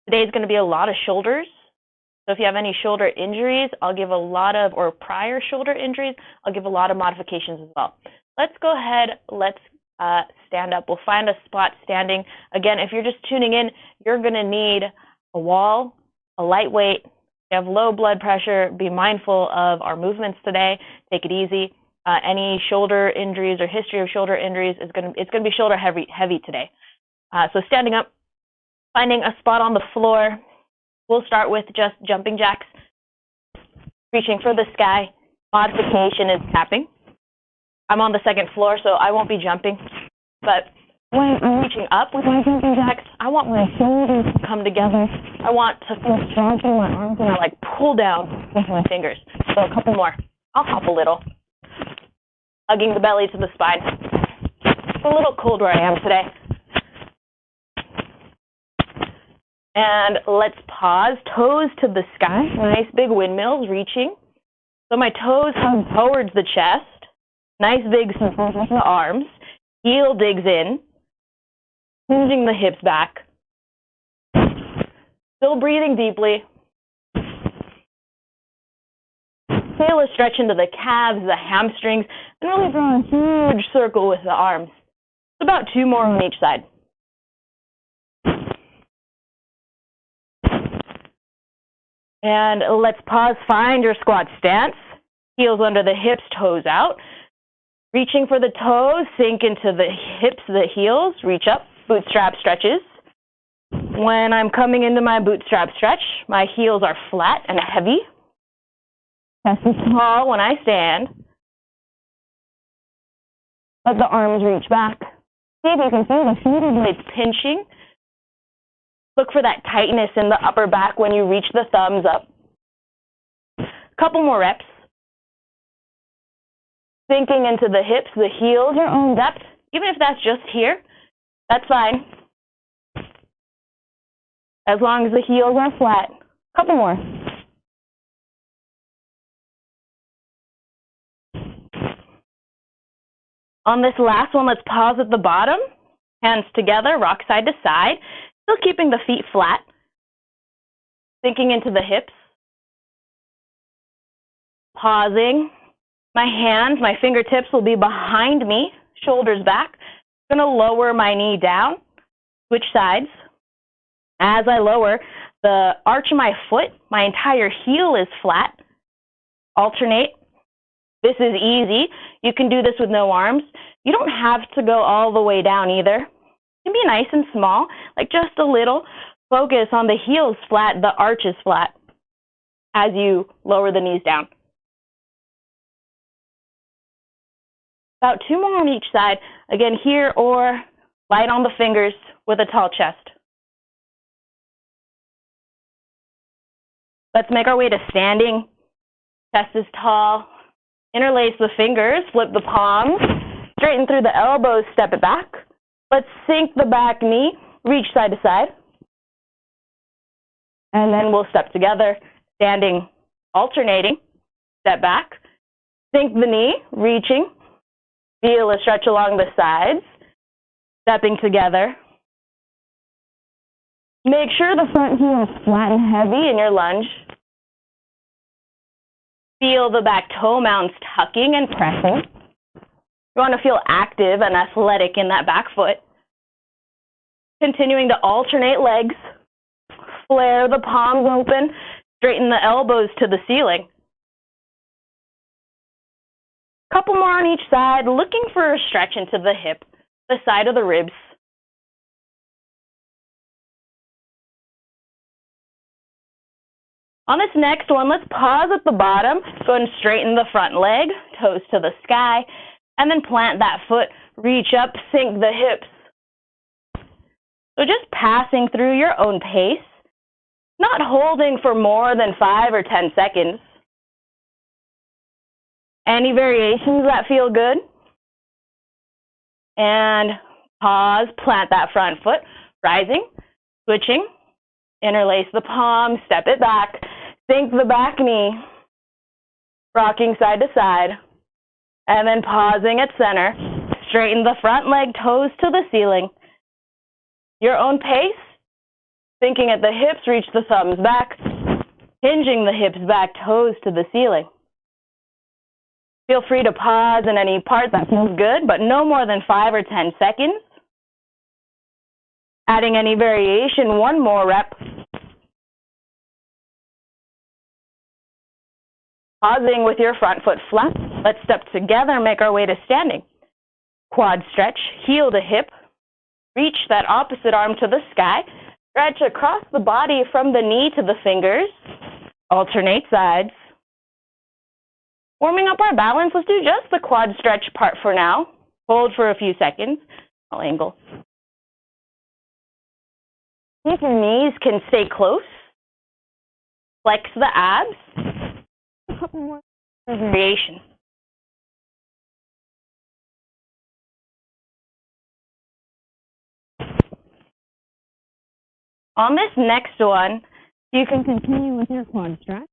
Today is going to be a lot of shoulders. So if you have any shoulder injuries, I'll give a lot of, or prior shoulder injuries, I'll give a lot of modifications as well. Let's go ahead, let's stand up. We'll find a spot standing. Again, if you're just tuning in, you're going to need a wall, a light weight. If you have low blood pressure, be mindful of our movements today. Take it easy. Any shoulder injuries or history of shoulder injuries, it's going to be shoulder heavy today. So standing up, finding a spot on the floor. We'll start with just jumping jacks, reaching for the sky. Modification is tapping. I'm on the second floor, so I won't be jumping. But when I'm reaching up with my jumping jacks, I want my shoulders to come together. I want to feel strong through my arms, and I like pull down with my fingers. So a couple more. I'll hop a little. Hugging the belly to the spine. It's a little cold where I am today. And let's pause, toes to the sky, nice big windmills reaching. So my toes hug towards the chest, nice big circles with the arms, heel digs in, hinging the hips back. Still breathing deeply. Feel a stretch into the calves, the hamstrings, and really draw a huge circle with the arms. It's about 2 more on each side. And let's pause, find your squat stance. Heels under the hips, toes out. Reaching for the toes, sink into the hips, the heels, reach up, bootstrap stretches. When I'm coming into my bootstrap stretch, my heels are flat and heavy. Chest is tall when I stand. Let the arms reach back. See if you can feel the shoulder blades pinching. Look for that tightness in the upper back when you reach the thumbs up. Couple more reps. Sinking into the hips, the heels, your own depth. Even if that's just here, that's fine. As long as the heels are flat. Couple more. On this last one, let's pause at the bottom. Hands together, rock side to side. Still keeping the feet flat. Sinking into the hips. Pausing. My hands, my fingertips will be behind me, shoulders back. I'm going to lower my knee down. Switch sides. As I lower, the arch of my foot, my entire heel is flat. Alternate. This is easy. You can do this with no arms. You don't have to go all the way down either. It can be nice and small, like just a little. Focus on the heels flat, the arch is flat as you lower the knees down. About 2 more on each side. Again, here or light on the fingers with a tall chest. Let's make our way to standing. Chest is tall. Interlace the fingers, flip the palms, straighten through the elbows, step it back. Let's sink the back knee, reach side to side. And then we'll step together, standing, alternating, step back, sink the knee, reaching, feel a stretch along the sides, stepping together. Make sure the front heel is flat and heavy in your lunge. Feel the back toe mounds tucking and pressing. You want to feel active and athletic in that back foot. Continuing to alternate legs. Flare the palms open. Straighten the elbows to the ceiling. Couple more on each side, looking for a stretch into the hip, the side of the ribs. On this next one, let's pause at the bottom. Go ahead and straighten the front leg, toes to the sky, and then plant that foot. Reach up, sink the hips. So just passing through your own pace, not holding for more than 5 or 10 seconds. Any variations that feel good? And pause, plant that front foot, rising, switching, interlace the palms, step it back, sink the back knee, rocking side to side, and then pausing at center, straighten the front leg, toes to the ceiling. Your own pace, Sinking at the hips, reach the thumbs back. Hinging the hips back, toes to the ceiling. Feel free to pause in any part that feels good, but no more than 5 or 10 seconds. Adding any variation, one more rep. Pausing with your front foot flat. Let's step together, make our way to standing. Quad stretch, heel to hip. Reach that opposite arm to the sky. Stretch across the body from the knee to the fingers. Alternate sides. Warming up our balance, let's do just the quad stretch part for now. Hold for a few seconds. I'll angle. See if your knees can stay close. Flex the abs. A couple more variation. On this next one, you can continue with your quad stretch.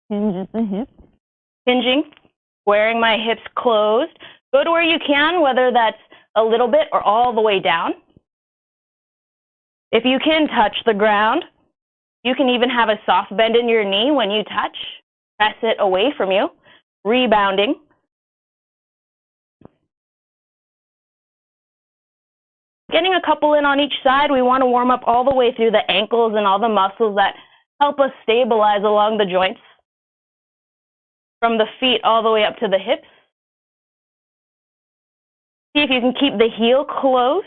Hinge at the hip. Hinging, squaring my hips closed. Go to where you can, whether that's a little bit or all the way down. If you can touch the ground, you can even have a soft bend in your knee when you touch. Press it away from you. Rebounding. Getting a couple in on each side, we want to warm up all the way through the ankles and all the muscles that help us stabilize along the joints. From the feet all the way up to the hips. See if you can keep the heel close,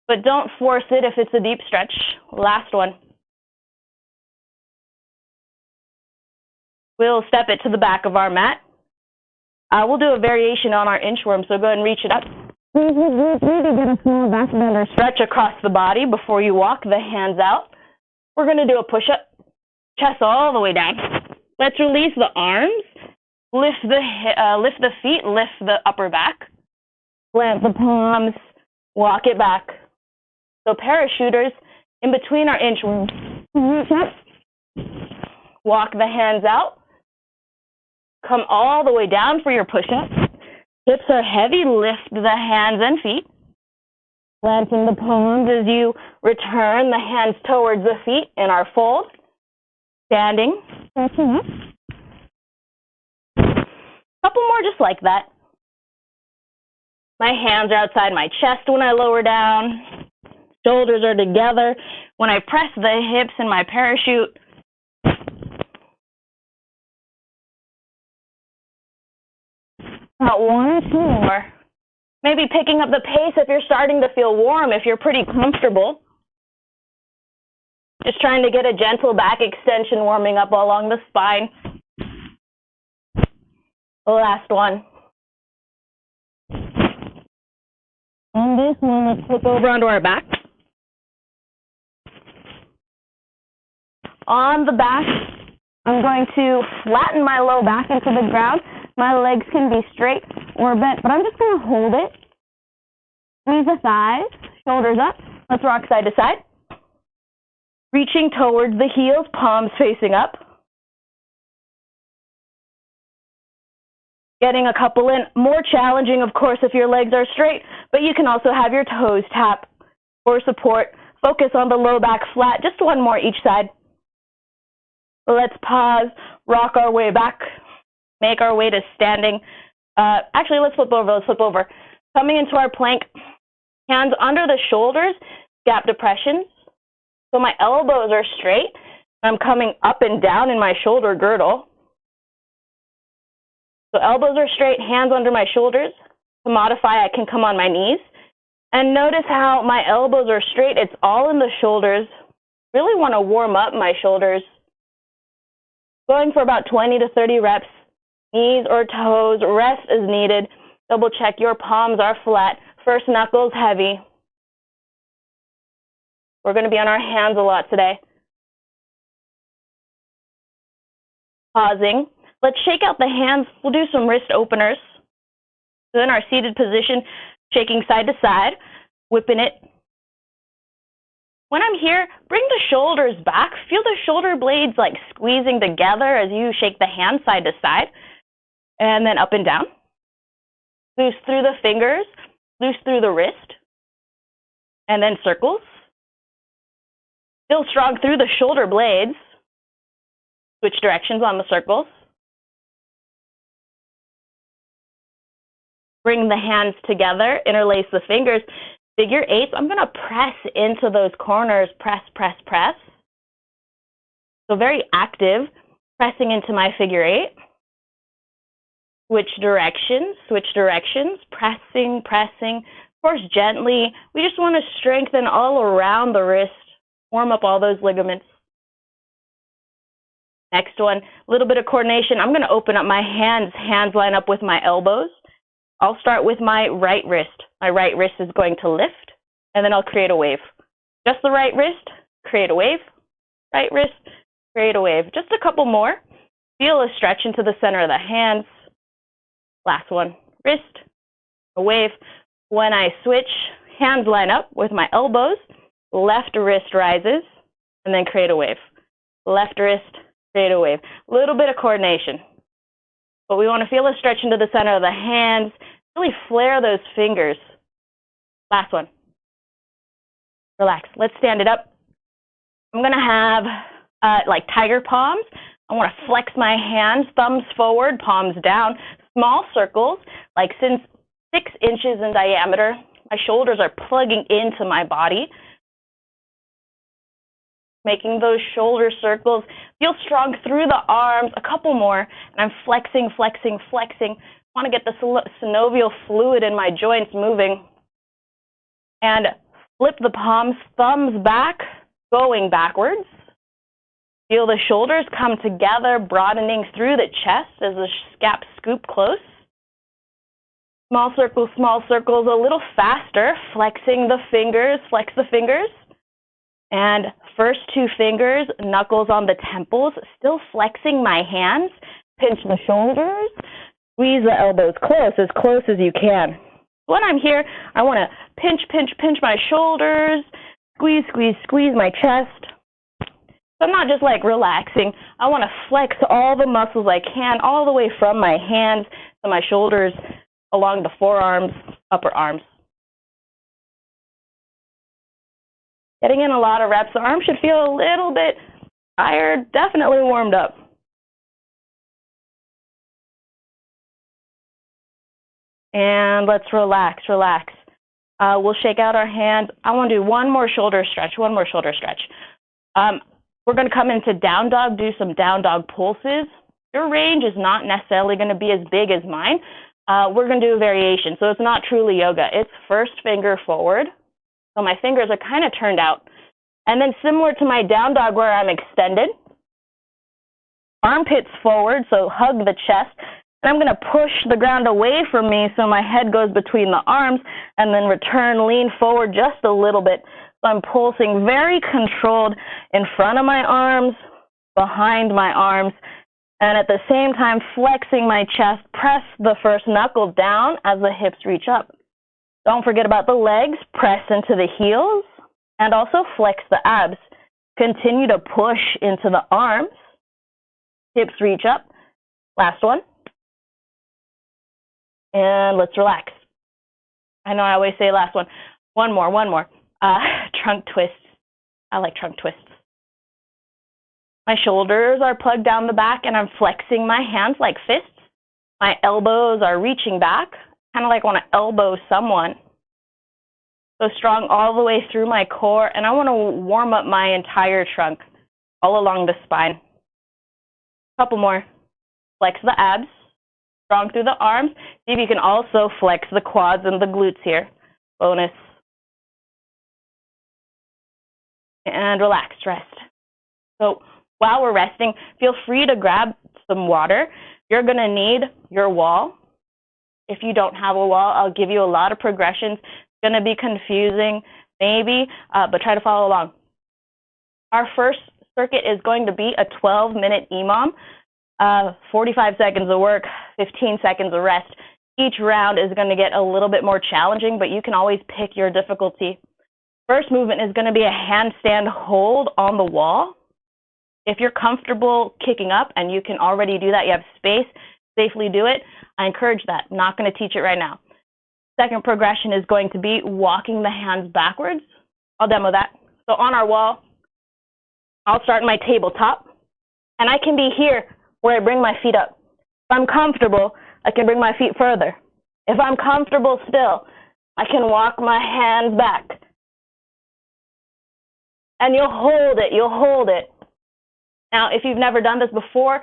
but don't force it if it's a deep stretch. Last one. We'll step it to the back of our mat. We'll do a variation on our inchworm, so go ahead and reach it up. Maybe get a small back bend or stretch across the body before you walk the hands out. We're going to do a push-up, chest all the way down. Let's release the arms. Lift the feet, lift the upper back. Plant the palms, walk it back. So parachuters in between our inchworms. Reach up. Walk the hands out. Come all the way down for your push-up. Hips are heavy, lift the hands and feet. Planting the palms as you return the hands towards the feet in our fold. Standing. Stretching up. Couple more just like that. My hands are outside my chest when I lower down. Shoulders are together when I press the hips in my parachute. About 1 or 2 more. Maybe picking up the pace if you're starting to feel warm, if you're pretty comfortable. Just trying to get a gentle back extension warming up along the spine. The last one. On this one, let's flip over onto our back. On the back, I'm going to flatten my low back into the ground. My legs can be straight or bent, but I'm just going to hold it. Squeeze the thighs, shoulders up. Let's rock side to side. Reaching towards the heels, palms facing up. Getting a couple in. More challenging, of course, if your legs are straight, but you can also have your toes tap for support. Focus on the low back flat. Just one more each side. Let's pause, rock our way back, make our way to standing. Actually, let's flip over. Coming into our plank, hands under the shoulders, gap depressions. So my elbows are straight. I'm coming up and down in my shoulder girdle. So elbows are straight, hands under my shoulders. To modify, I can come on my knees. And notice how my elbows are straight. It's all in the shoulders. Really want to warm up my shoulders. Going for about 20 to 30 reps. Knees or toes, rest as needed. Double check your palms are flat. First knuckles heavy. We're going to be on our hands a lot today. Pausing. Let's shake out the hands. We'll do some wrist openers. So in our seated position, shaking side to side, whipping it. When I'm here, bring the shoulders back. Feel the shoulder blades like squeezing together as you shake the hand side to side. And then up and down. Loose through the fingers, loose through the wrist. And then circles. Feel strong through the shoulder blades. Switch directions on the circles. Bring the hands together, interlace the fingers. Figure eights, I'm going to press into those corners, press, press, press. So very active, pressing into my figure eight. Switch directions, pressing, pressing. Of course, gently. We just want to strengthen all around the wrist, warm up all those ligaments. Next one, a little bit of coordination. I'm going to open up my hands. Hands line up with my elbows. I'll start with my right wrist. My right wrist is going to lift, and then I'll create a wave. Just the right wrist, create a wave. Right wrist, create a wave. Just a couple more. Feel a stretch into the center of the hands. Last one, wrist, a wave. When I switch, hands line up with my elbows. Left wrist rises, and then create a wave. Left wrist, create a wave. A little bit of coordination. But we want to feel a stretch into the center of the hands. Really flare those fingers. Last one. Relax. Let's stand it up. I'm going to have like tiger palms. I want to flex my hands, thumbs forward, palms down. Small circles, like 6 inches in diameter. My shoulders are plugging into my body. Making those shoulder circles. Feel strong through the arms. A couple more. And I'm flexing, flexing, flexing. I want to get the synovial fluid in my joints moving. And flip the palms, thumbs back, going backwards. Feel the shoulders come together, broadening through the chest as the scaps scoop close. Small circles, a little faster. Flexing the fingers, flex the fingers. And first 2 fingers, knuckles on the temples, still flexing my hands. Pinch the shoulders. Squeeze the elbows close as you can. When I'm here, I want to pinch, pinch, pinch my shoulders. Squeeze, squeeze, squeeze my chest. So I'm not just like relaxing. I want to flex all the muscles I can, all the way from my hands to my shoulders, along the forearms, upper arms. Getting in a lot of reps. The arm should feel a little bit tired, definitely warmed up. And let's relax, relax. We'll shake out our hands. I want to do one more shoulder stretch. We're going to come into down dog, do some down dog pulses. Your range is not necessarily going to be as big as mine. We're going to do a variation, so it's not truly yoga. It's first finger forward. So my fingers are kind of turned out. And then similar to my down dog where I'm extended, armpits forward, so hug the chest. And I'm going to push the ground away from me so my head goes between the arms and then return, lean forward just a little bit. So I'm pulsing very controlled in front of my arms, behind my arms, and at the same time flexing my chest, press the first knuckle down as the hips reach up. Don't forget about the legs, press into the heels, and also flex the abs. Continue to push into the arms, hips reach up. Last one. And let's relax. I know I always say last one. One more. Trunk twists. I like trunk twists. My shoulders are plugged down the back and I'm flexing my hands like fists. My elbows are reaching back, kind of like I want to elbow someone. So strong all the way through my core, and I want to warm up my entire trunk all along the spine. Couple more. Flex the abs. Strong through the arms. See if you can also flex the quads and the glutes here. Bonus. And relax, rest. So while we're resting, feel free to grab some water. You're going to need your wall. If you don't have a wall, I'll give you a lot of progressions. It's going to be confusing, maybe, but try to follow along. Our first circuit is going to be a 12-minute EMOM. 45 seconds of work, 15 seconds of rest. Each round is going to get a little bit more challenging, but you can always pick your difficulty. First movement is going to be a handstand hold on the wall. If you're comfortable kicking up and you can already do that, you have space, safely do it, I encourage that. I'm not going to teach it right now. Second progression is going to be walking the hands backwards. I'll demo that. So on our wall, I'll start in my tabletop, and I can be here where I bring my feet up. If I'm comfortable, I can bring my feet further. If I'm comfortable still, I can walk my hands back. And you'll hold it, you'll hold it. Now, if you've never done this before,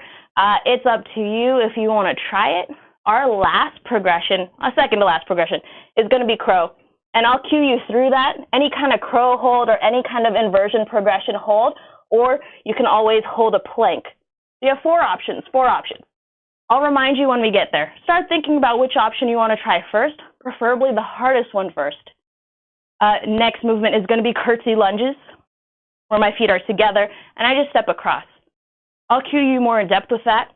it's up to you if you want to try it. Our last progression, second to last progression, is going to be crow. And I'll cue you through that, any kind of crow hold or any kind of inversion progression hold, or you can always hold a plank. You have four options. I'll remind you when we get there. Start thinking about which option you want to try first, preferably the hardest one first. Next movement is going to be curtsy lunges, where my feet are together, and I just step across. I'll cue you more in depth with that.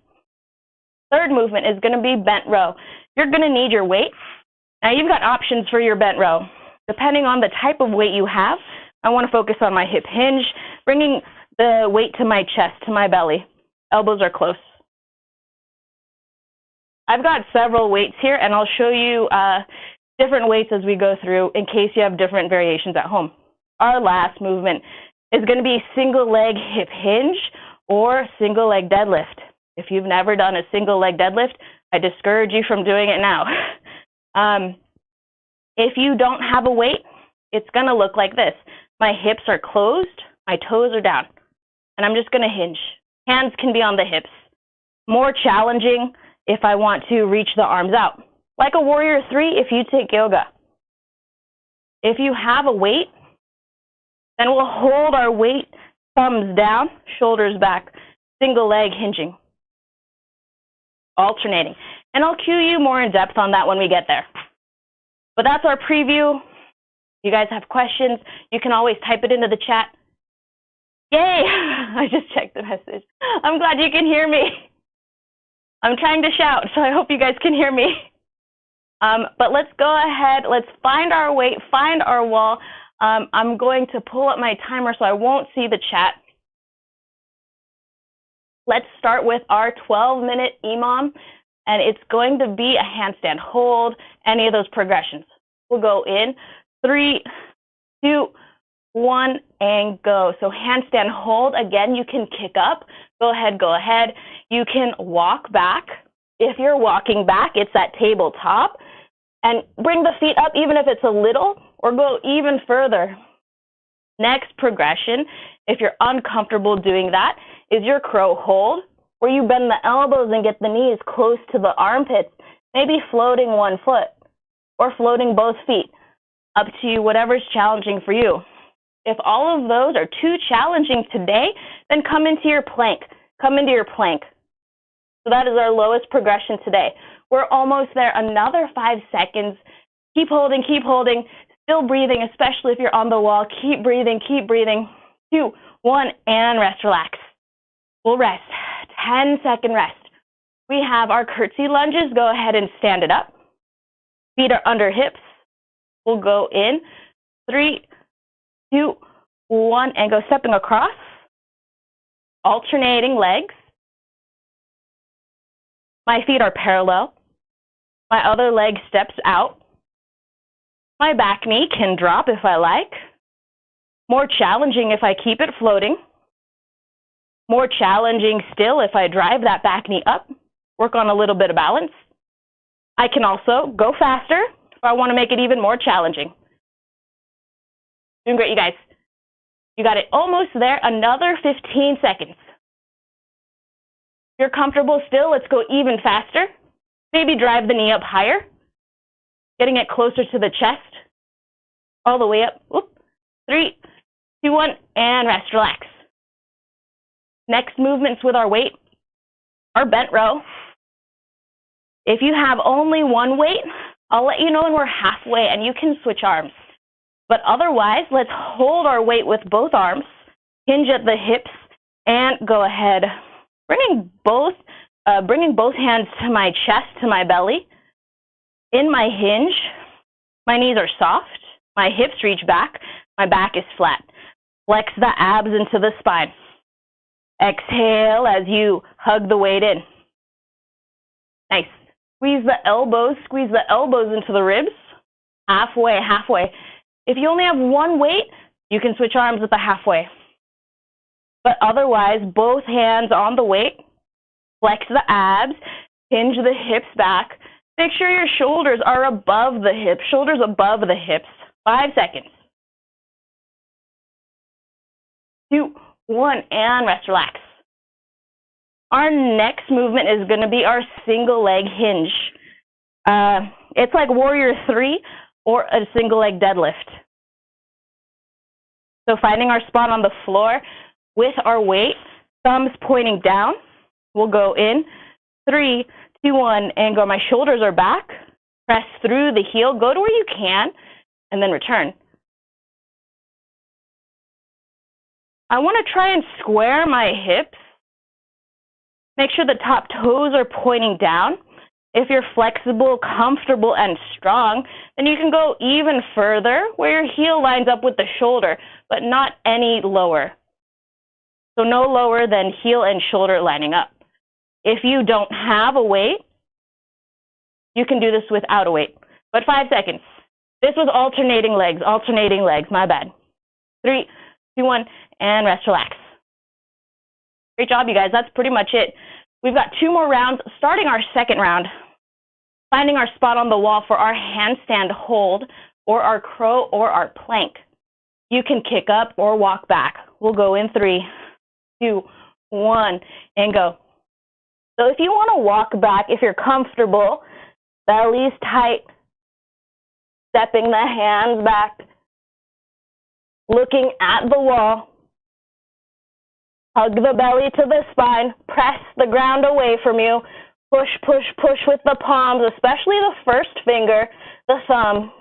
Third movement is going to be bent row. You're going to need your weight. Now, you've got options for your bent row. Depending on the type of weight you have, I want to focus on my hip hinge, bringing the weight to my chest, to my belly. Elbows are close. I've got several weights here, and I'll show you different weights as we go through in case you have different variations at home. Our last movement is going to be single leg hip hinge or single leg deadlift. If you've never done a single leg deadlift, I discourage you from doing it now. If you don't have a weight, it's going to look like this. My hips are closed, my toes are down, and I'm just going to hinge. Hands can be on the hips. More challenging if I want to reach the arms out. Like a warrior 3 if you take yoga. If you have a weight, then we'll hold our weight, thumbs down, shoulders back, single leg hinging, alternating. And I'll cue you more in depth on that when we get there. But that's our preview. You guys have questions, you can always type it into the chat. Yay! I just checked the message. I'm glad you can hear me. I'm trying to shout, so I hope you guys can hear me. But let's go ahead. Let's find our weight, find our wall. I'm going to pull up my timer so I won't see the chat. Let's start with our 12-minute EMOM, and it's going to be a handstand hold, any of those progressions. We'll go in 3, 2, 1, and go. So handstand hold, again, you can kick up. Go ahead. You can walk back. If you're walking back, it's that tabletop. And bring the feet up even if it's a little, or go even further. Next progression, if you're uncomfortable doing that, is your crow hold, where you bend the elbows and get the knees close to the armpits, maybe floating one foot, or floating both feet. Up to you, whatever's challenging for you. If all of those are too challenging today, then come into your plank. So that is our lowest progression today. We're almost there. Another 5 seconds. Keep holding. Still breathing, especially if you're on the wall. Keep breathing. 2, 1, and rest, relax. We'll rest. 10-second rest. We have our curtsy lunges. Go ahead and stand it up. Feet are under hips. We'll go in. 3, 2, 1, and go stepping across. Alternating legs. My feet are parallel. My other leg steps out. My back knee can drop if I like. More challenging if I keep it floating. More challenging still if I drive that back knee up. Work on a little bit of balance. I can also go faster if I want to make it even more challenging. Doing great, you guys. You got it almost there. Another 15 seconds. If you're comfortable still, let's go even faster. Maybe drive the knee up higher. Getting it closer to the chest. All the way up. Whoop. 3, 2, 1, and rest, relax. Next movements with our weight. Our bent row. If you have only one weight, I'll let you know when we're halfway and you can switch arms. But otherwise, let's hold our weight with both arms, hinge at the hips, and go ahead. Bringing both hands to my chest, to my belly. In my hinge, my knees are soft, my hips reach back, my back is flat. Flex the abs into the spine. Exhale as you hug the weight in. Nice. Squeeze the elbows into the ribs. Halfway. If you only have one weight, you can switch arms at the halfway. But otherwise, both hands on the weight, flex the abs, hinge the hips back. Make sure your shoulders are above the hips, shoulders above the hips. 5 seconds. 2, 1, and rest, relax. Our next movement is going to be our single leg hinge. It's like Warrior 3 or a single leg deadlift. So finding our spot on the floor with our weight, thumbs pointing down. We'll go in. 3, 2, 1, and go. My shoulders are back. Press through the heel. Go to where you can, and then return. I want to try and square my hips. Make sure the top toes are pointing down. If you're flexible, comfortable, and strong, then you can go even further where your heel lines up with the shoulder, but not any lower. So no lower than heel and shoulder lining up. If you don't have a weight, you can do this without a weight. But 5 seconds. This was alternating legs, my bad. 3, 2, 1, and rest, relax. Great job, you guys. That's pretty much it. We've got 2 more rounds. Starting our second round, finding our spot on the wall for our handstand hold or our crow or our plank. You can kick up or walk back. We'll go in 3, 2, 1, and go. So if you want to walk back, if you're comfortable, belly's tight, stepping the hands back, looking at the wall, hug the belly to the spine, press the ground away from you, push, push, push with the palms, especially the first finger, the thumb.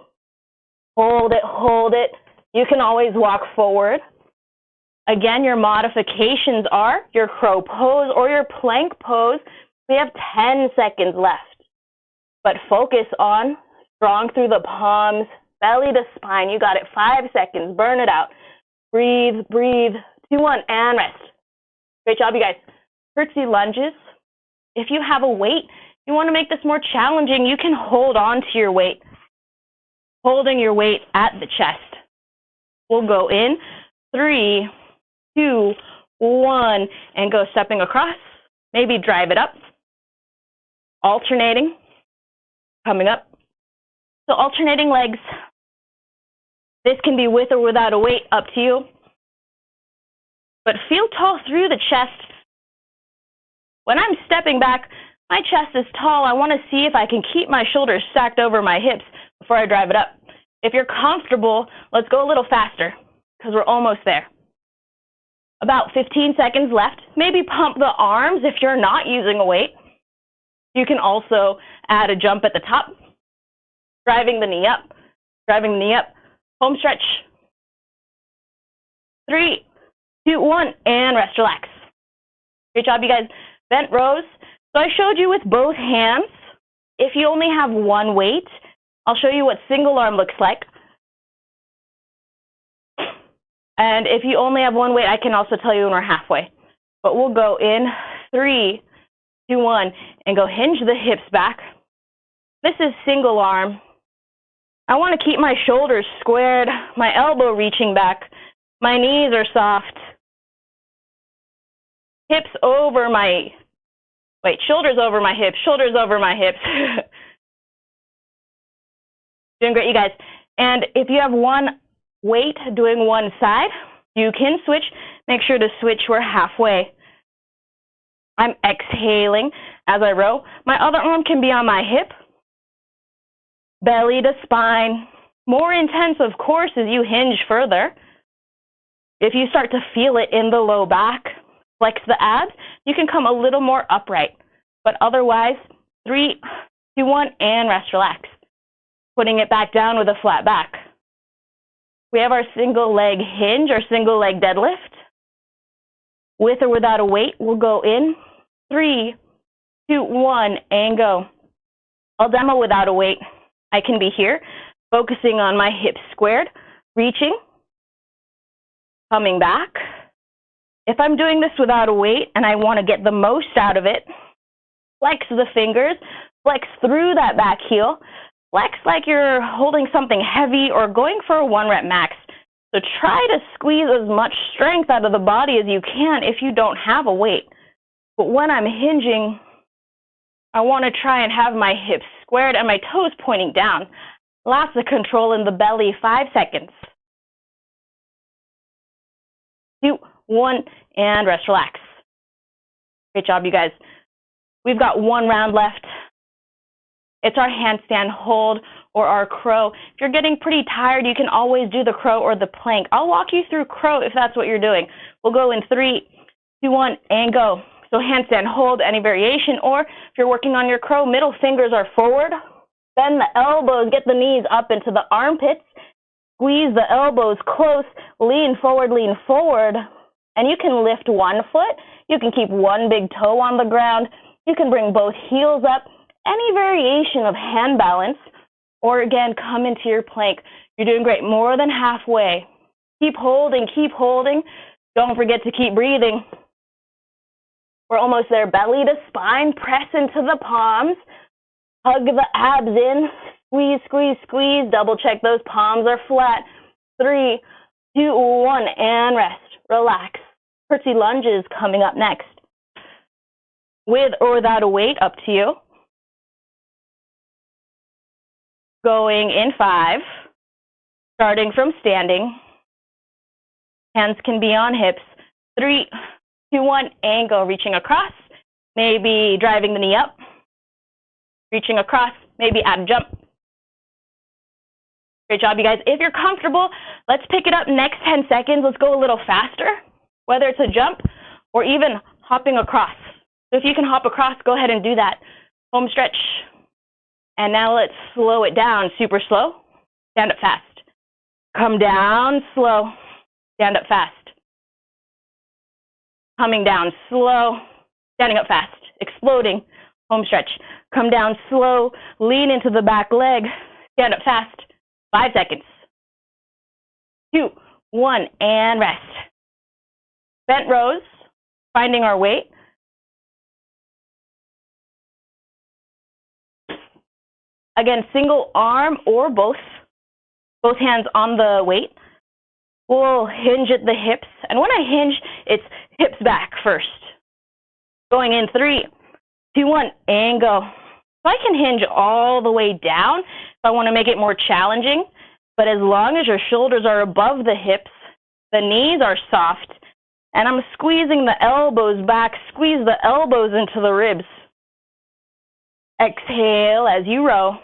Hold it, hold it. You can always walk forward. Again, your modifications are your crow pose or your plank pose. We have 10 seconds left. But focus on strong through the palms, belly to spine. You got it. 5 seconds. Burn it out. Breathe, breathe. 2, 1, and rest. Great job, you guys. Curtsy lunges. If you have a weight, you want to make this more challenging, you can hold on to your weight. Holding your weight at the chest. We'll go in. 3, 2, 1, and go stepping across. Maybe drive it up. Alternating. Coming up. So alternating legs. This can be with or without a weight, up to you. But feel tall through the chest. When I'm stepping back, my chest is tall. I want to see if I can keep my shoulders stacked over my hips before I drive it up. If you're comfortable, let's go a little faster because we're almost there. About 15 seconds left. Maybe pump the arms if you're not using a weight. You can also add a jump at the top. Driving the knee up. Driving the knee up. Home stretch. 3, 2, 1, and rest, relax. Great job, you guys. Bent rows. So I showed you with both hands. If you only have one weight, I'll show you what single arm looks like. And if you only have one weight, I can also tell you when we're halfway. But we'll go in 3, 2, 1, and go hinge the hips back. This is single arm. I want to keep my shoulders squared, my elbow reaching back. My knees are soft. Hips over my, shoulders over my hips, shoulders over my hips. Doing great, you guys. And if you have one weight doing one side, you can switch. Make sure to switch. We're halfway. I'm exhaling as I row. My other arm can be on my hip. Belly to spine. More intense, of course, as you hinge further. If you start to feel it in the low back, flex the abs, you can come a little more upright. But otherwise, 3, 2, 1, and rest, relax. Putting it back down with a flat back. We have our single leg hinge or single leg deadlift. With or without a weight, we'll go in. 3, 2, 1, and go. I'll demo without a weight. I can be here, focusing on my hips squared, reaching, coming back. If I'm doing this without a weight and I want to get the most out of it, flex the fingers, flex through that back heel, flex like you're holding something heavy or going for a 1 rep max. So try to squeeze as much strength out of the body as you can if you don't have a weight. But when I'm hinging, I want to try and have my hips squared and my toes pointing down. Lots of control in the belly, 5 seconds. 2, 1, and rest, relax. Great job, you guys. We've got 1 round left. It's our handstand hold or our crow. If you're getting pretty tired, you can always do the crow or the plank. I'll walk you through crow if that's what you're doing. We'll go in 3, 2, 1, and go. So handstand hold, any variation, or if you're working on your crow, middle fingers are forward. Bend the elbows, get the knees up into the armpits. Squeeze the elbows close, lean forward, and you can lift one foot. You can keep one big toe on the ground. You can bring both heels up. Any variation of hand balance, or again, come into your plank. You're doing great, more than halfway. Keep holding, keep holding. Don't forget to keep breathing. We're almost there, belly to spine, press into the palms. Hug the abs in, squeeze, squeeze, squeeze. Double check those palms are flat. 3, 2, 1, and rest. Relax. Curtsy lunges coming up next. With or without a weight, up to you. Going in 5, starting from standing. Hands can be on hips. 3, 2, 1, and go. Reaching across, maybe driving the knee up. Reaching across, maybe add a jump. Great job, you guys. If you're comfortable, let's pick it up next 10 seconds. Let's go a little faster, whether it's a jump or even hopping across. So if you can hop across, go ahead and do that. Home stretch. And now let's slow it down, super slow. Stand up fast. Come down, slow. Stand up fast. Coming down, slow. Standing up fast. Exploding. Home stretch. Come down slow, lean into the back leg, stand up fast. 5 seconds. 2, 1, and rest. Bent rows, finding our weight. Again, single arm or both hands on the weight. We'll hinge at the hips, and when I hinge, it's hips back first. Going in 3, 2, 1, and go. So I can hinge all the way down if I want to make it more challenging, but as long as your shoulders are above the hips, the knees are soft, and I'm squeezing the elbows back, squeeze the elbows into the ribs. Exhale as you row.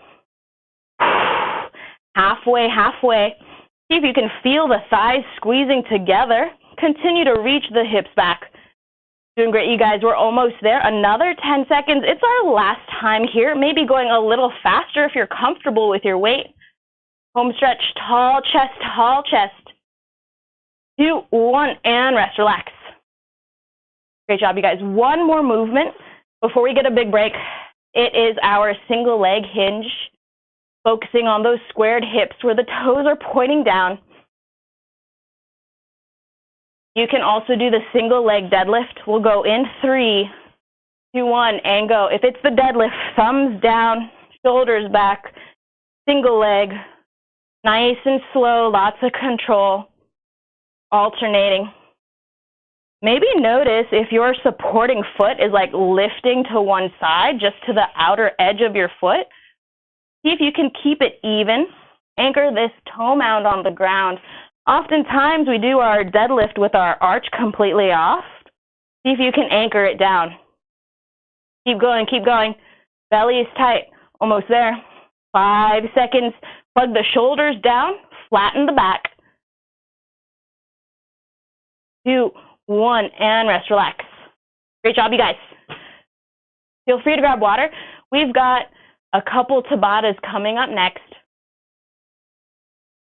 Halfway, halfway. See if you can feel the thighs squeezing together. Continue to reach the hips back. Doing great, you guys. We're almost there. Another 10 seconds. It's our last time here. Maybe going a little faster if you're comfortable with your weight. Home stretch, tall chest, tall chest. 2, 1, and rest. Relax. Great job, you guys. One more movement before we get a big break. It is our single leg hinge, focusing on those squared hips where the toes are pointing down. You can also do the single leg deadlift. We'll go in 3, 2, 1, and go. If it's the deadlift, thumbs down, shoulders back, single leg, nice and slow, lots of control, alternating. Maybe notice if your supporting foot is like lifting to one side, just to the outer edge of your foot. See if you can keep it even. Anchor this toe mound on the ground. Oftentimes we do our deadlift with our arch completely off. See if you can anchor it down. Keep going, keep going. Belly is tight, almost there. 5 seconds. Plug the shoulders down, flatten the back. 2, 1, and rest, relax. Great job, you guys. Feel free to grab water. We've got a couple Tabatas coming up next.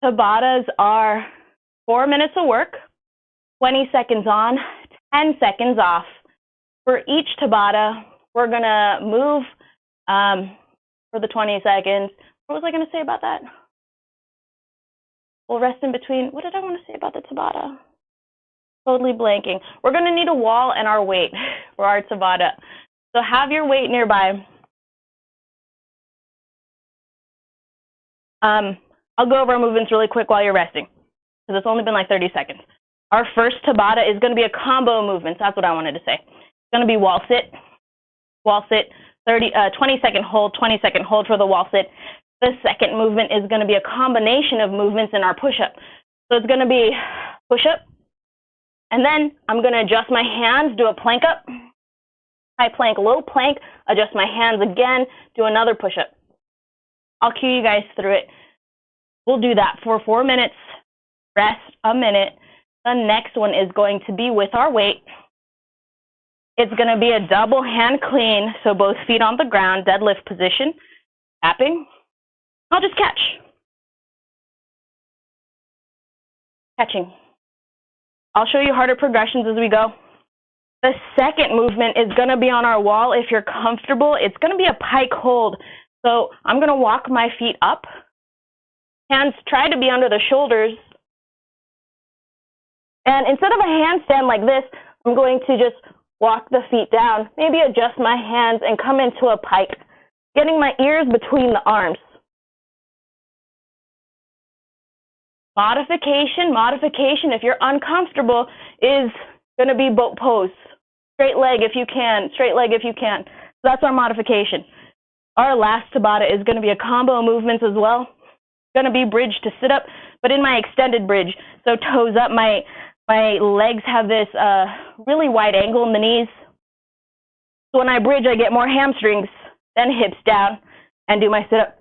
Tabatas are 4 minutes of work, 20 seconds on, 10 seconds off. For each Tabata, we're going to move for the 20 seconds. What was I going to say about that? We'll rest in between. What did I want to say about the Tabata? Totally blanking. We're going to need a wall and our weight for our Tabata. So have your weight nearby. I'll go over our movements really quick while you're resting. because it's only been like 30 seconds. Our first Tabata is going to be a combo movement. So that's what I wanted to say. It's going to be wall sit, 20-second hold, 20-second hold for the wall sit. The second movement is going to be a combination of movements in our push-up. So it's going to be push-up, and then I'm going to adjust my hands, do a plank up, high plank, low plank, adjust my hands again, do another push-up. I'll cue you guys through it. We'll do that for 4 minutes, rest a minute. The next one is going to be with our weight. It's going to be a double hand clean, so both feet on the ground, deadlift position, tapping. I'll just catch. Catching. I'll show you harder progressions as we go. The second movement is going to be on our wall. If you're comfortable, it's going to be a pike hold. So I'm going to walk my feet up. Hands try to be under the shoulders. And instead of a handstand like this, I'm going to just walk the feet down, maybe adjust my hands and come into a pike, getting my ears between the arms. Modification, if you're uncomfortable, is going to be boat pose. Straight leg if you can, straight leg if you can. So that's our modification. Our last Tabata is going to be a combo movements as well. It's going to be bridge to sit up, but in my extended bridge. So toes up, my legs have this really wide angle in the knees. So when I bridge, I get more hamstrings, then hips down, and do my sit up.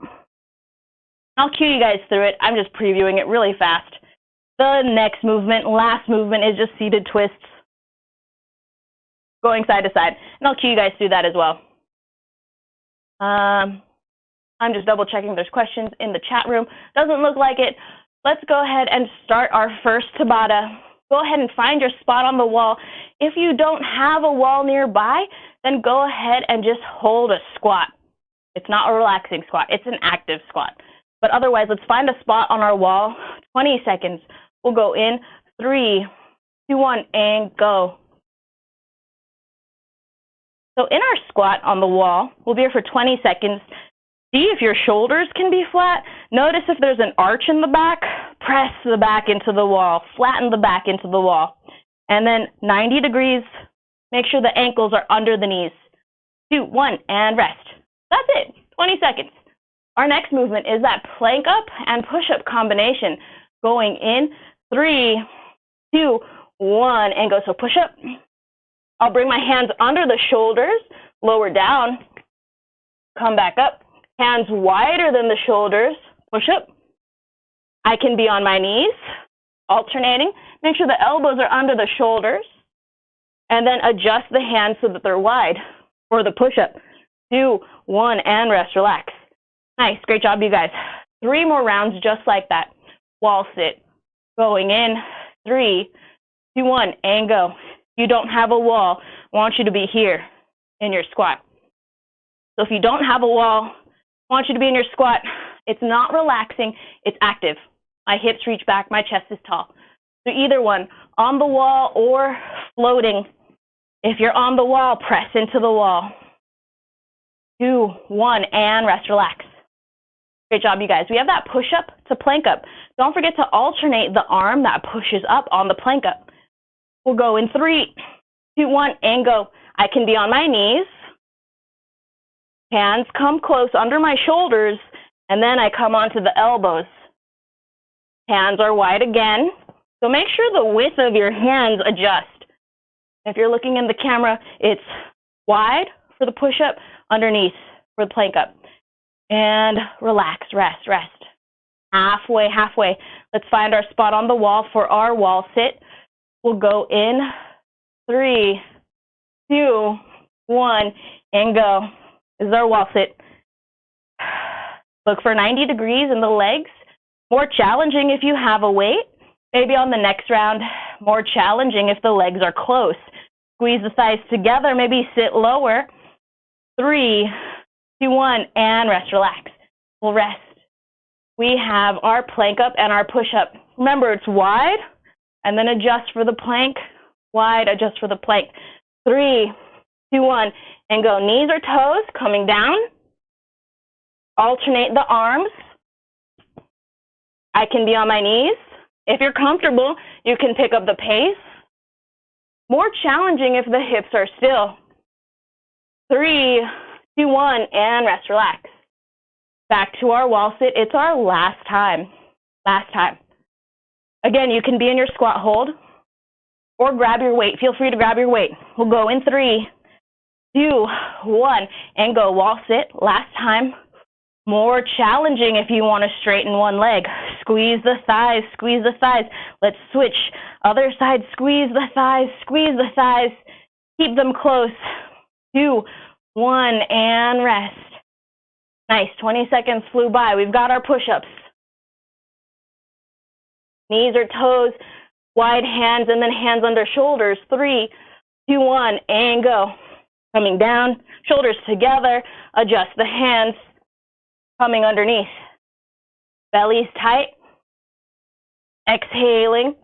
I'll cue you guys through it. I'm just previewing it really fast. The next movement, last movement, is just seated twists, going side to side. And I'll cue you guys through that as well. I'm just double checking there's questions in the chat room. Doesn't look like it. Let's go ahead and start our first Tabata. Go ahead and find your spot on the wall. If you don't have a wall nearby, then go ahead and just hold a squat. It's not a relaxing squat. It's an active squat. But otherwise, let's find a spot on our wall. 20 seconds. We'll go in. 3, 2, 1, and go. So in our squat on the wall, we'll be here for 20 seconds. See if your shoulders can be flat. Notice if there's an arch in the back. Press the back into the wall. Flatten the back into the wall. And then 90 degrees. Make sure the ankles are under the knees. 2, 1, and rest. That's it. 20 seconds. Our next movement is that plank up and push-up combination. Going in, 3, 2, 1, and go. So push up. I'll bring my hands under the shoulders, lower down, come back up. Hands wider than the shoulders, push up. I can be on my knees, alternating. Make sure the elbows are under the shoulders, and then adjust the hands so that they're wide for the push-up. 2, 1, and rest, relax. Nice, great job, you guys. 3 more rounds just like that. Wall sit. Going in, 3, 2, 1, and go. If you don't have a wall, I want you to be here in your squat. So if you don't have a wall, I want you to be in your squat. It's not relaxing, it's active. My hips reach back, my chest is tall. So either one, on the wall or floating. If you're on the wall, press into the wall. 2, 1, and rest, relax. Great job, you guys. We have that push-up to plank up. Don't forget to alternate the arm that pushes up on the plank up. We'll go in 3, 2, 1, and go. I can be on my knees. Hands come close under my shoulders, and then I come onto the elbows. Hands are wide again. So make sure the width of your hands adjust. If you're looking in the camera, it's wide for the push-up, underneath for the plank up. And relax, rest, rest. Halfway, halfway. Let's find our spot on the wall for our wall sit. We'll go in, 3, 2, 1, and go. This is our wall sit. Look for 90 degrees in the legs. More challenging if you have a weight. Maybe on the next round, more challenging if the legs are close. Squeeze the thighs together, maybe sit lower. 3, 2, 1, and rest, relax. We'll rest. We have our plank up and our push up. Remember, it's wide, and then adjust for the plank. Wide, adjust for the plank. 3, 2, 1, and go. Knees or toes coming down. Alternate the arms. I can be on my knees. If you're comfortable, you can pick up the pace. More challenging if the hips are still. 3, 2, 1, and rest, relax. Back to our wall sit. It's our last time. Last time. Again, you can be in your squat hold or grab your weight. Feel free to grab your weight. We'll go in 3, 2, 1, and go wall sit. Last time. More challenging if you want to straighten one leg. Squeeze the thighs, squeeze the thighs. Let's switch. Other side, squeeze the thighs, squeeze the thighs. Keep them close. 2, 1, and rest. Nice, 20 seconds flew by. We've got our push-ups. Knees or toes, wide hands, and then hands under shoulders. 3, 2, 1, and go. Coming down, shoulders together. Adjust the hands. Coming underneath. Belly's tight. Exhaling.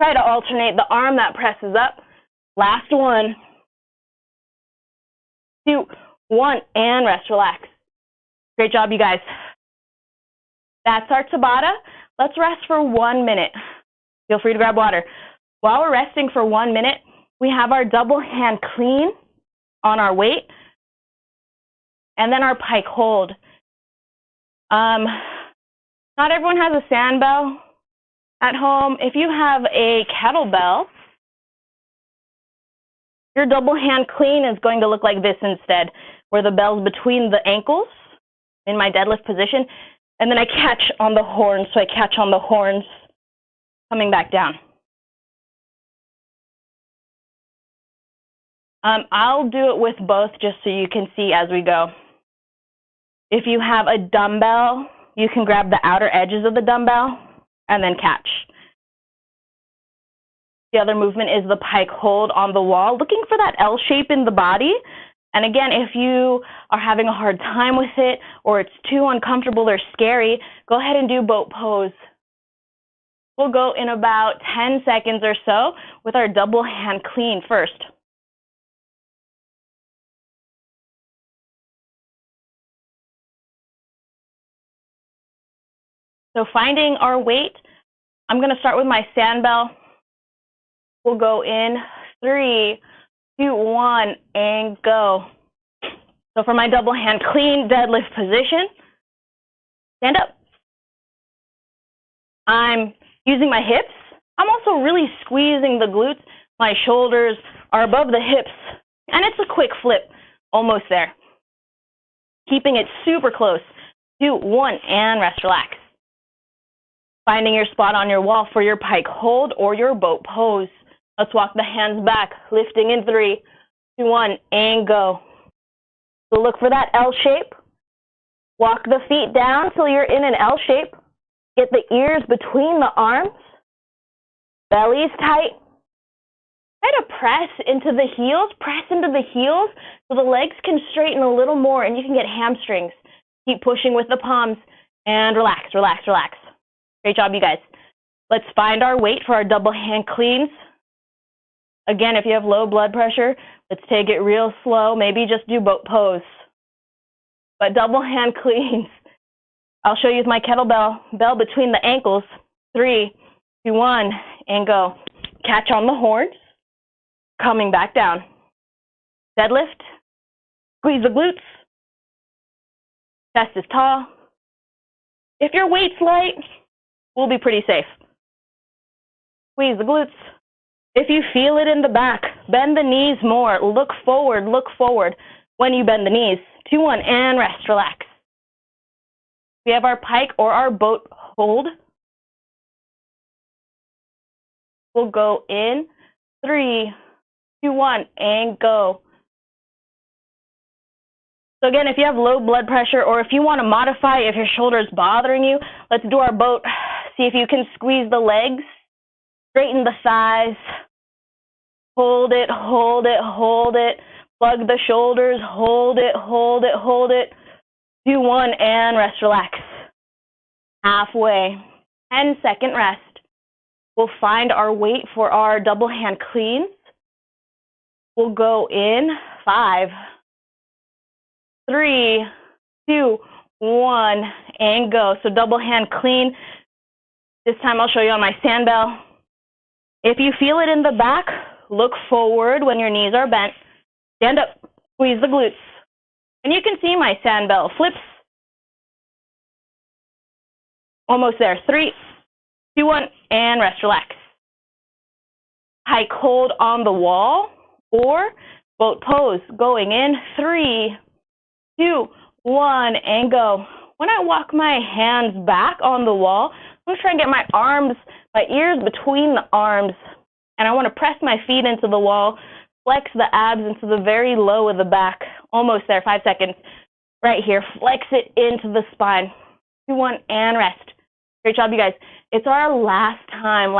Try to alternate the arm that presses up. Last 1, 2, 1, and rest, relax. Great job, you guys. That's our Tabata. Let's rest for 1 minute. Feel free to grab water. While we're resting for 1 minute, we have our double hand clean on our weight, and then our pike hold. Not everyone has a sand bell at home. If you have a kettlebell, your double hand clean is going to look like this instead, where the bell's between the ankles in my deadlift position, and then I catch on the horns, so I catch on the horns coming back down. I'll do it with both just so you can see as we go. If you have a dumbbell, you can grab the outer edges of the dumbbell and then catch. The other movement is the pike hold on the wall, looking for that L shape in the body. And again, if you are having a hard time with it or it's too uncomfortable or scary, go ahead and do boat pose. We'll go in about 10 seconds or so with our double hand clean first. So finding our weight, I'm going to start with my sand bell. We'll go in 3, 2, 1, and go. So for my double hand clean deadlift position, stand up. I'm using my hips. I'm also really squeezing the glutes. My shoulders are above the hips, and it's a quick flip, almost there. Keeping it super close. 2, 1, and rest, relax. Finding your spot on your wall for your pike hold or your boat pose. Let's walk the hands back, lifting in 3, 2, 1, and go. So look for that L shape. Walk the feet down till you're in an L shape. Get the ears between the arms. Belly's tight. Try to press into the heels so the legs can straighten a little more and you can get hamstrings. Keep pushing with the palms and relax, relax, relax. Great job, you guys. Let's find our weight for our double hand cleans. Again, if you have low blood pressure, let's take it real slow. Maybe just do boat pose. But double hand cleans. I'll show you with my kettlebell bell between the ankles. 3, 2, 1, and go. Catch on the horns. Coming back down. Deadlift. Squeeze the glutes. Chest is tall. If your weight's light, we'll be pretty safe. Squeeze the glutes. If you feel it in the back, bend the knees more. Look forward when you bend the knees. 2, 1, and rest, relax. We have our pike or our boat hold. We'll go in 3, 2, 1, and go. So again, if you have low blood pressure or if you want to modify, if your shoulder is bothering you, let's do our boat. See if you can squeeze the legs, straighten the thighs, hold it, hold it, hold it, plug the shoulders, hold it, hold it, hold it. 2, 1, and rest, relax. Halfway, 10-second rest. We'll find our weight for our double hand cleans. We'll go in 5, 3, 2, 1, and go. So double hand clean. This time I'll show you on my sand bell. If you feel it in the back, look forward when your knees are bent. Stand up, squeeze the glutes. And you can see my sand bell flips. Almost there. 3, 2, 1, and rest, relax. Hike hold on the wall or boat pose. Going in, 3, 2, 1, and go. When I walk my hands back on the wall, I'm going to try and get my arms, my ears between the arms, and I want to press my feet into the wall, flex the abs into the very low of the back. Almost there, 5 seconds. Right here, flex it into the spine. 2, 1, and rest. Great job, you guys. It's our last time.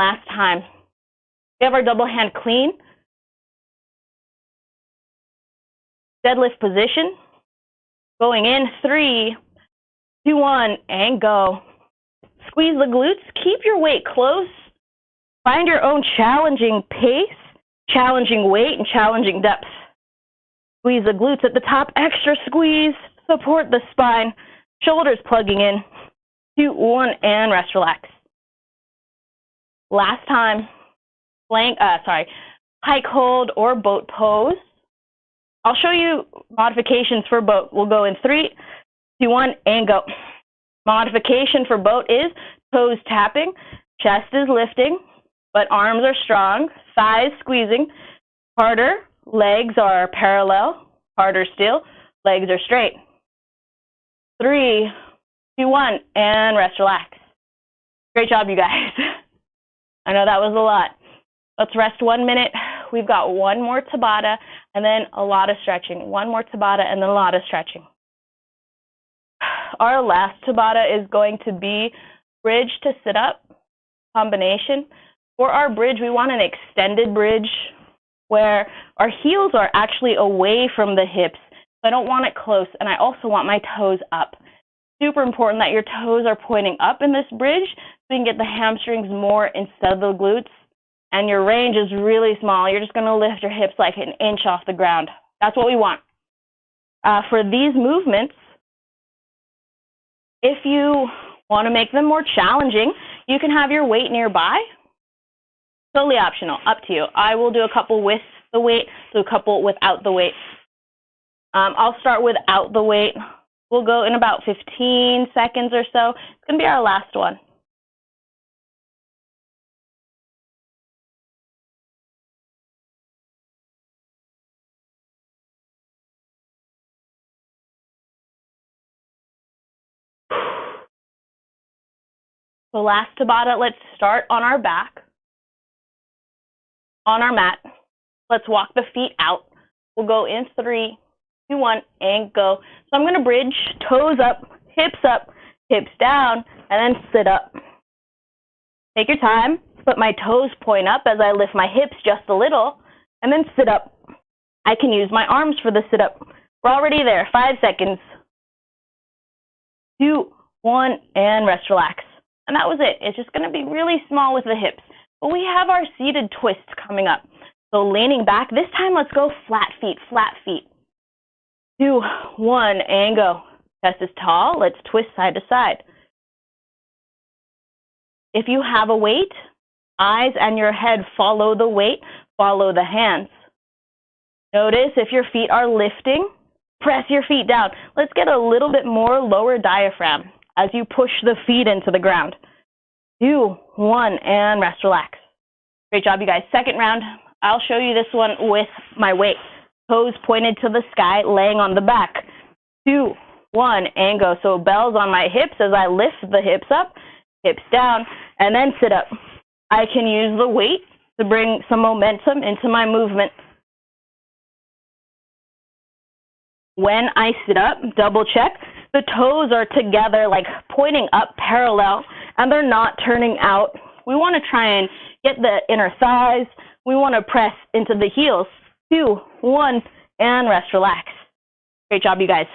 We have our double hand clean. Deadlift position. Going in, 3, 2, 1, and go. Squeeze the glutes. Keep your weight close. Find your own challenging pace, challenging weight, and challenging depth. Squeeze the glutes at the top. Extra squeeze. Support the spine. Shoulders plugging in. 2, 1, and rest, relax. Last time. Hike hold or boat pose. I'll show you modifications for boat. We'll go in 3, 2, 1, and go. Modification for boat is toes tapping, chest is lifting, but arms are strong, thighs squeezing, harder, legs are parallel, harder still, legs are straight. 3, 2, 1, and rest, relax. Great job, you guys. I know that was a lot. Let's rest 1 minute. We've got one more Tabata and then a lot of stretching. One more Tabata and then a lot of stretching. Our last Tabata is going to be bridge to sit up combination. For our bridge, we want an extended bridge where our heels are actually away from the hips. So I don't want it close, and I also want my toes up. Super important that your toes are pointing up in this bridge so you can get the hamstrings more instead of the glutes. And your range is really small. You're just going to lift your hips like an inch off the ground. That's what we want. For these movements, if you want to make them more challenging, you can have your weight nearby. Totally optional, up to you. I will do a couple with the weight, do a couple without the weight. I'll start without the weight. We'll go in about 15 seconds or so. It's going to be our last one. So last Tabata, let's start on our back, on our mat. Let's walk the feet out. We'll go in 3, 2, 1, and go. So I'm going to bridge, toes up, hips down, and then sit up. Take your time. Let my toes point up as I lift my hips just a little, and then sit up. I can use my arms for the sit up. We're already there. 5 seconds. 2, 1, and rest, relax. And that was it. It's just going to be really small with the hips. But we have our seated twists coming up. So leaning back. This time, let's go flat feet, flat feet. 2, 1, and go. Chest is tall. Let's twist side to side. If you have a weight, eyes and your head follow the weight, follow the hands. Notice if your feet are lifting, press your feet down. Let's get a little bit more lower diaphragm as you push the feet into the ground. 2, 1, and rest, relax. Great job, you guys. Second round, I'll show you this one with my weight. Toes pointed to the sky, laying on the back. 2, 1, and go. So bells on my hips as I lift the hips up, hips down, and then sit up. I can use the weight to bring some momentum into my movement. When I sit up, double check. The toes are together, like pointing up parallel, and they're not turning out. We want to try and get the inner thighs. We want to press into the heels. 2, 1, and rest, relax. Great job, you guys.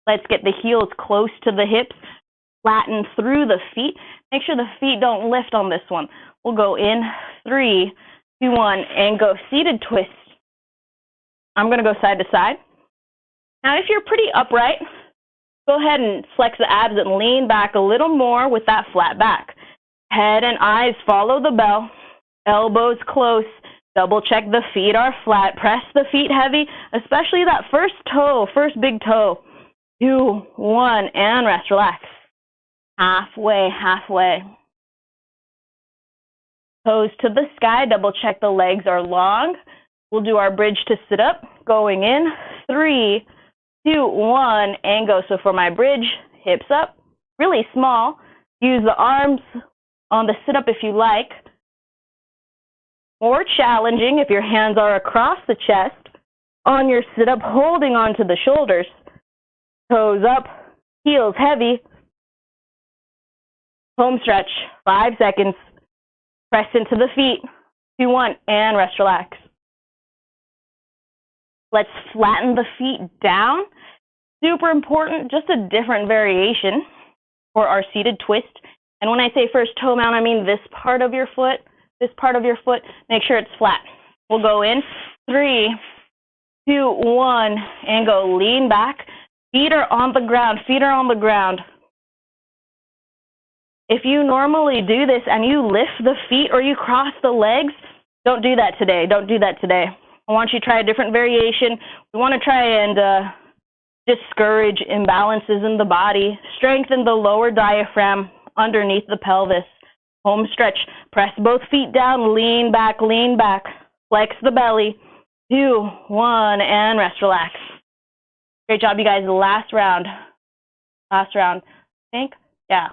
Let's get the heels close to the hips, flatten through the feet. Make sure the feet don't lift on this one. We'll go in 3, 2, 1, and go seated twist. I'm going to go side to side. Now, if you're pretty upright, go ahead and flex the abs and lean back a little more with that flat back. Head and eyes follow the bell. Elbows close. Double check the feet are flat. Press the feet heavy, especially that first toe, first big toe. 2, 1, and rest, relax. Halfway, halfway. Toes to the sky, double check the legs are long. We'll do our bridge to sit up, going in. 3, 2, 1, and go. So for my bridge, hips up, really small. Use the arms on the sit up if you like. More challenging if your hands are across the chest. On your sit up, holding onto the shoulders. Toes up, heels heavy. Home stretch, 5 seconds. Press into the feet. 2, 1, and rest, relax. Let's flatten the feet down. Super important, just a different variation for our seated twist. And when I say first toe mount, I mean this part of your foot. This part of your foot, make sure it's flat. We'll go in. 3, 2, 1, and go. Lean back. Feet are on the ground. Feet are on the ground. If you normally do this and you lift the feet or you cross the legs, don't do that today. Don't do that today. I want you to try a different variation. We want to try and discourage imbalances in the body. Strengthen the lower diaphragm underneath the pelvis. Home stretch. Press both feet down. Lean back, lean back. Flex the belly. 2, 1, and rest, relax. Great job, you guys. Last round. Last round. I think? Yeah.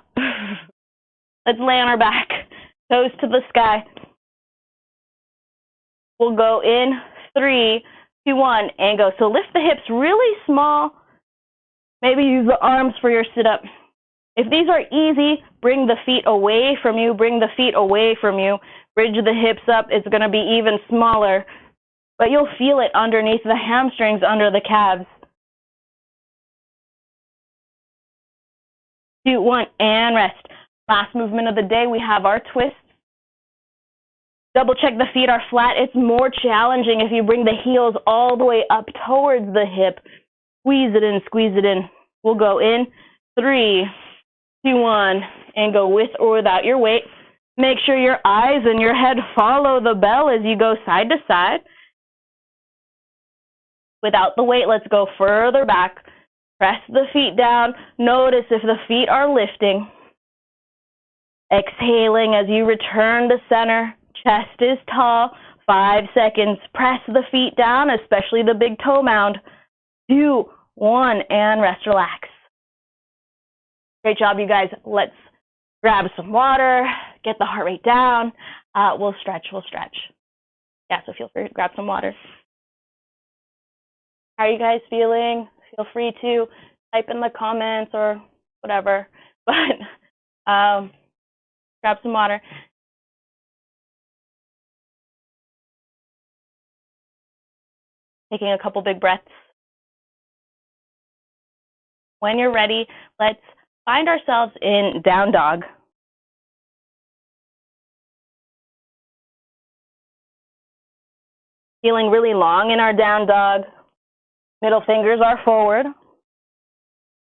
Let's lay on our back. Toes to the sky. We'll go in. 3, 2, 1, and go. So lift the hips really small. Maybe use the arms for your sit-up. If these are easy, bring the feet away from you. Bring the feet away from you. Bridge the hips up. It's going to be even smaller. But you'll feel it underneath the hamstrings, under the calves. 2, 1, and rest. Last movement of the day, we have our twists. Double check the feet are flat. It's more challenging if you bring the heels all the way up towards the hip. Squeeze it in, squeeze it in. We'll go in. 3, 2, 1, and go with or without your weight. Make sure your eyes and your head follow the bell as you go side to side. Without the weight, let's go further back. Press the feet down. Notice if the feet are lifting. Exhaling as you return to center. Chest is tall. 5 seconds. Press the feet down, especially the big toe mound. 2, 1, and rest, relax. Great job, you guys. Let's grab some water, get the heart rate down. We'll stretch, we'll stretch. Yeah, so feel free to grab some water. How are you guys feeling? Feel free to type in the comments or whatever, but grab some water. Taking a couple big breaths. When you're ready, let's find ourselves in down dog. Feeling really long in our down dog. Middle fingers are forward.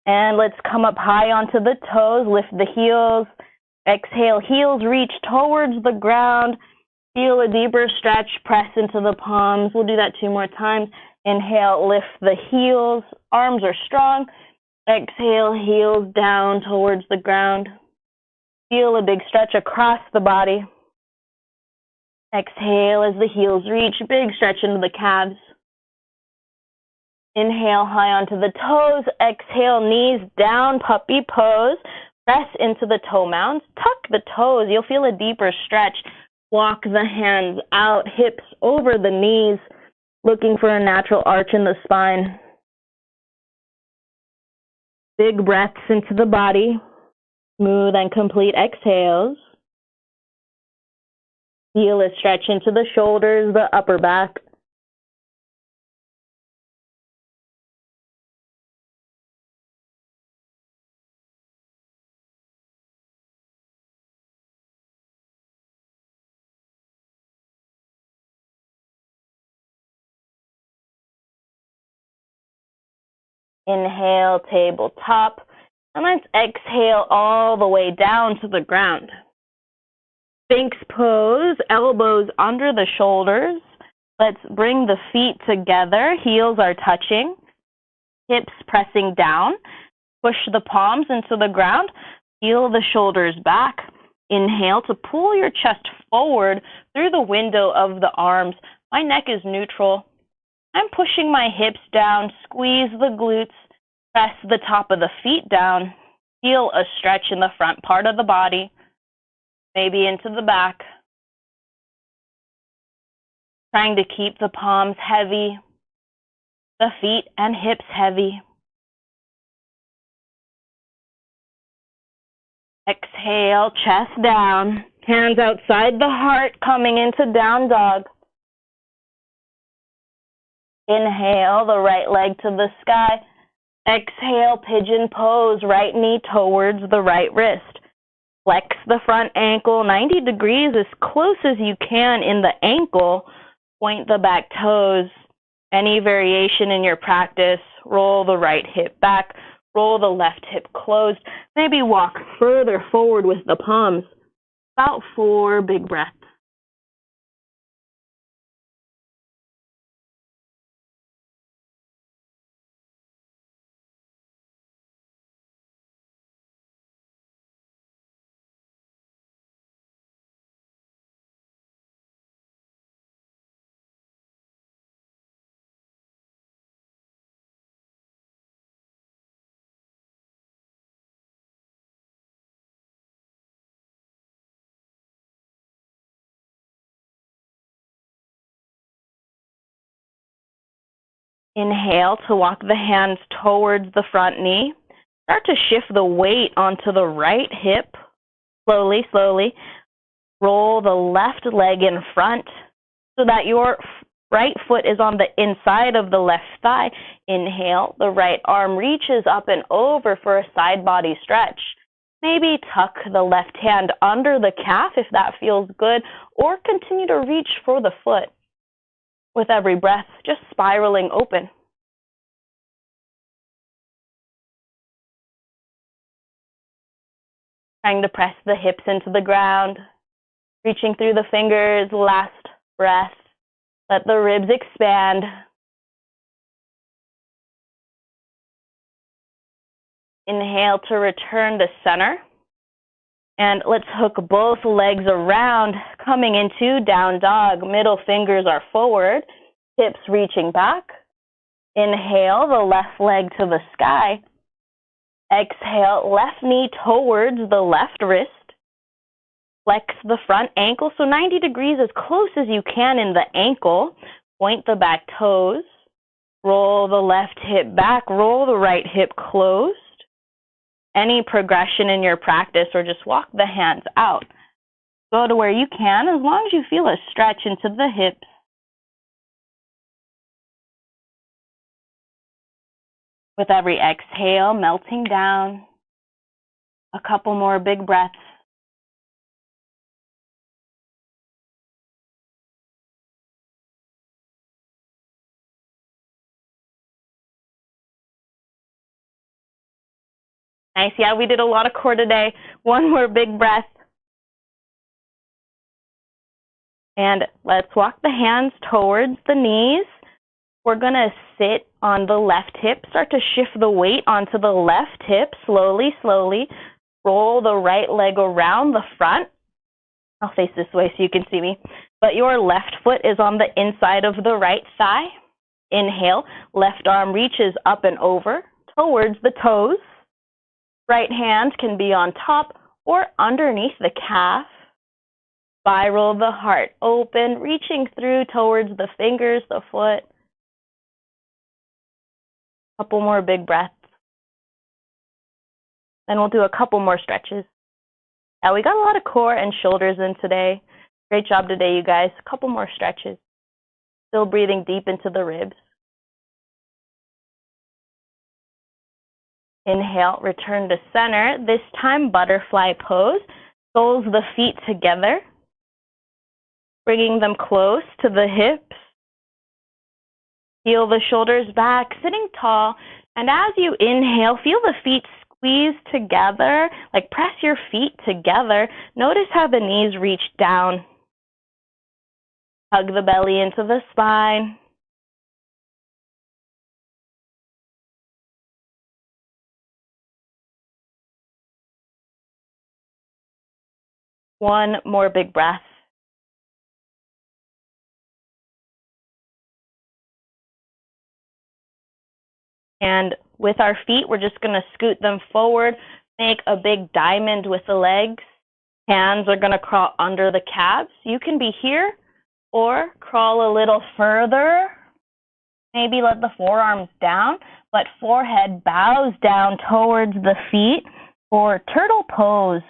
And let's come up high onto the toes, lift the heels. Exhale, heels reach towards the ground. Feel a deeper stretch, press into the palms. We'll do that 2 more times. Inhale, lift the heels. Arms are strong. Exhale, heels down towards the ground. Feel a big stretch across the body. Exhale as the heels reach, big stretch into the calves. Inhale, high onto the toes. Exhale, knees down, puppy pose. Press into the toe mounds. Tuck the toes. You'll feel a deeper stretch. Walk the hands out, hips over the knees, looking for a natural arch in the spine. Big breaths into the body. Smooth and complete exhales. Feel a stretch into the shoulders, the upper back. Inhale, tabletop, and let's exhale all the way down to the ground. Sphinx pose, elbows under the shoulders. Let's bring the feet together. Heels are touching. Hips pressing down. Push the palms into the ground. Peel the shoulders back. Inhale to pull your chest forward through the window of the arms. My neck is neutral. I'm pushing my hips down. Squeeze the glutes. Press the top of the feet down. Feel a stretch in the front part of the body. Maybe into the back. Trying to keep the palms heavy, the feet and hips heavy. Exhale, chest down, hands outside the heart, coming into down dog. Inhale, the right leg to the sky. Exhale, pigeon pose, right knee towards the right wrist. Flex the front ankle 90 degrees, as close as you can in the ankle. Point the back toes. Any variation in your practice, roll the right hip back, roll the left hip closed. Maybe walk further forward with the palms. About 4 big breaths. Inhale to walk the hands towards the front knee. Start to shift the weight onto the right hip. Slowly, slowly. Roll the left leg in front so that your right foot is on the inside of the left thigh. Inhale, the right arm reaches up and over for a side body stretch. Maybe tuck the left hand under the calf if that feels good, or continue to reach for the foot. With every breath, just spiraling open. Trying to press the hips into the ground, reaching through the fingers, last breath. Let the ribs expand. Inhale to return to center. And let's hook both legs around, coming into down dog. Middle fingers are forward, hips reaching back. Inhale, the left leg to the sky. Exhale, left knee towards the left wrist. Flex the front ankle, so 90 degrees, as close as you can in the ankle. Point the back toes. Roll the left hip back, roll the right hip closed. Any progression in your practice, or just walk the hands out. Go to where you can, as long as you feel a stretch into the hips. With every exhale, melting down. A couple more big breaths. Nice. Yeah, we did a lot of core today. One more big breath. And let's walk the hands towards the knees. We're going to sit on the left hip. Start to shift the weight onto the left hip. Slowly, slowly. Roll the right leg around the front. I'll face this way so you can see me. But your left foot is on the inside of the right thigh. Inhale. Left arm reaches up and over towards the toes. Right hand can be on top or underneath the calf. Spiral the heart open, reaching through towards the fingers, the foot. Couple more big breaths. Then we'll do a couple more stretches. Now we got a lot of core and shoulders in today. Great job today, you guys. A couple more stretches. Still breathing deep into the ribs. Inhale, return to center. This time, butterfly pose. Soles the feet together. Bringing them close to the hips. Heel the shoulders back, sitting tall. And as you inhale, feel the feet squeeze together, like press your feet together. Notice how the knees reach down. Hug the belly into the spine. One more big breath. And with our feet, we're just going to scoot them forward, make a big diamond with the legs. Hands are going to crawl under the calves. You can be here or crawl a little further. Maybe let the forearms down, but forehead bows down towards the feet for turtle pose.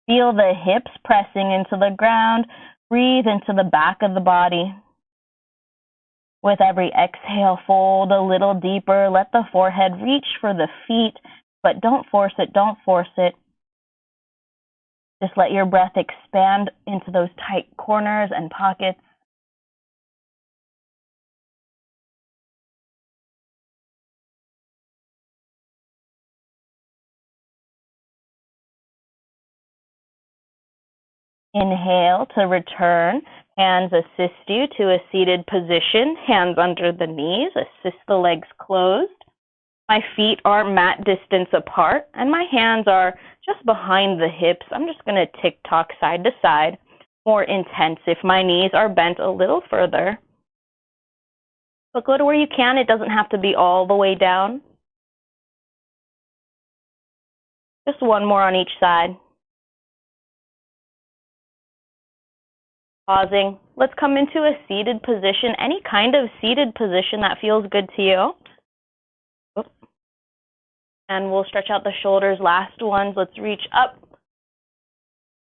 Feel the hips pressing into the ground. Breathe into the back of the body. With every exhale, fold a little deeper. Let the forehead reach for the feet, but don't force it, don't force it. Just let your breath expand into those tight corners and pockets. Inhale to return. Hands assist you to a seated position. Hands under the knees. Assist the legs closed. My feet are mat distance apart, and my hands are just behind the hips. I'm just going to tick-tock side to side. More intense if my knees are bent a little further. But go to where you can. It doesn't have to be all the way down. Just one more on each side. Pausing. Let's come into a seated position, any kind of seated position that feels good to you. And we'll stretch out the shoulders. Last ones. Let's reach up.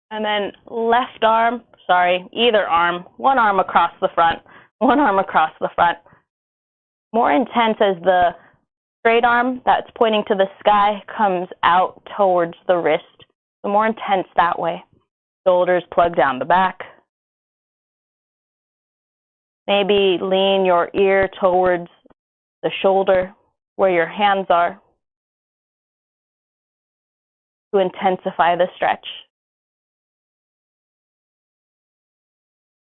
And then either arm. One arm across the front. One arm across the front. More intense as the straight arm that's pointing to the sky comes out towards the wrist. So more intense that way. Shoulders plug down the back. Maybe lean your ear towards the shoulder where your hands are to intensify the stretch.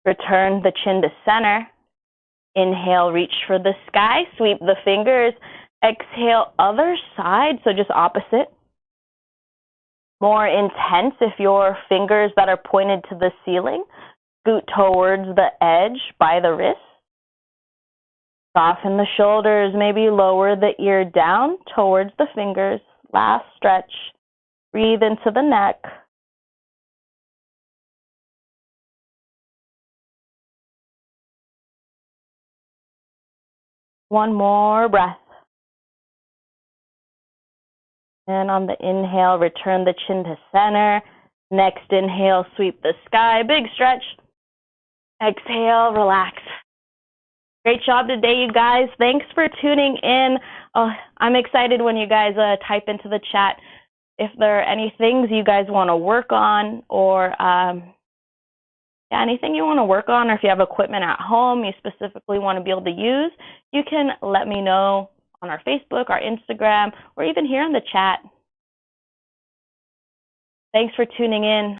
Return the chin to center. Inhale, reach for the sky, sweep the fingers. Exhale, other side, so just opposite. More intense if your fingers that are pointed to the ceiling scoot towards the edge by the wrist. Soften the shoulders, maybe lower the ear down towards the fingers. Last stretch. Breathe into the neck. One more breath. And on the inhale, return the chin to center. Next inhale, sweep the sky. Big stretch. Exhale, relax. Great job today, you guys. Thanks for tuning in. I'm excited when you guys type into the chat if there are any things you guys want to work on or anything you want to work on, or if you have equipment at home you specifically want to be able to use, you can let me know on our Facebook, our Instagram, or even here in the chat. Thanks for tuning in.